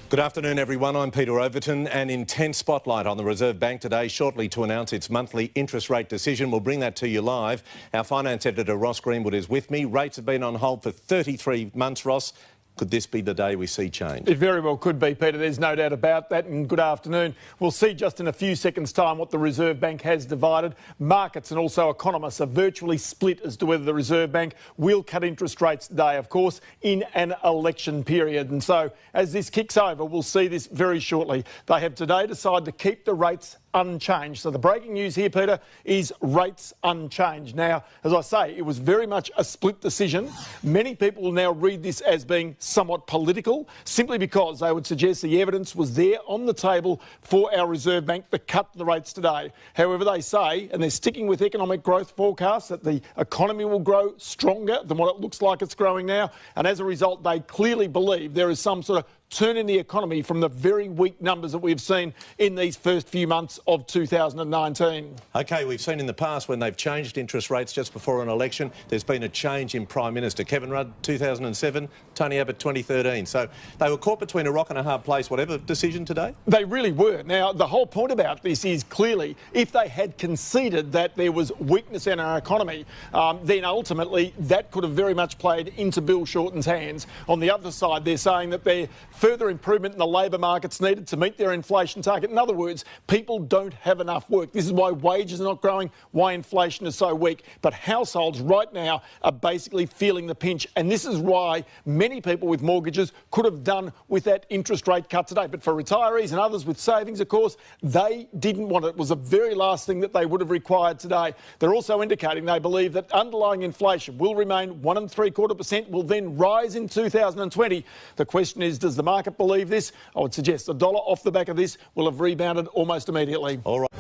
Good afternoon, everyone. I'm Peter Overton. An intense spotlight on the Reserve Bank today, shortly to announce its monthly interest rate decision. We'll bring that to you live. Our finance editor, Ross Greenwood, is with me. Rates have been on hold for 33 months, Ross. Could this be the day we see change? It very well could be, Peter. There's no doubt about that. And good afternoon. We'll see just in a few seconds' time what the Reserve Bank has divided. Markets and also economists are virtually split as to whether the Reserve Bank will cut interest rates today, of course, in an election period. And so as this kicks over, we'll see this very shortly. They have today decided to keep the rates unchanged. So the breaking news here, Peter, is rates unchanged. Now, as I say, it was very much a split decision. Many people will now read this as being somewhat political, simply because they would suggest the evidence was there on the table for our Reserve Bank to cut the rates today. However, they say, and they're sticking with economic growth forecasts, that the economy will grow stronger than what it looks like it's growing now. And as a result, they clearly believe there is some sort of turn in the economy from the very weak numbers that we've seen in these first few months of 2019. OK, we've seen in the past when they've changed interest rates just before an election, there's been a change in Prime Minister. Kevin Rudd, 2007, Tony Abbott, 2013. So they were caught between a rock and a hard place, whatever decision today? They really were. Now, the whole point about this is clearly if they had conceded that there was weakness in our economy, then ultimately that could have very much played into Bill Shorten's hands. On the other side, they're saying that they're further improvement in the labour market's needed to meet their inflation target. In other words, people don't have enough work. This is why wages are not growing, why inflation is so weak. But households right now are basically feeling the pinch. And this is why many people with mortgages could have done with that interest rate cut today. But for retirees and others with savings, of course, they didn't want it. It was the very last thing that they would have required today. They're also indicating they believe that underlying inflation will remain 1.75%, will then rise in 2020. The question is, does the market believe this? I would suggest the dollar off the back of this will have rebounded almost immediately. All right.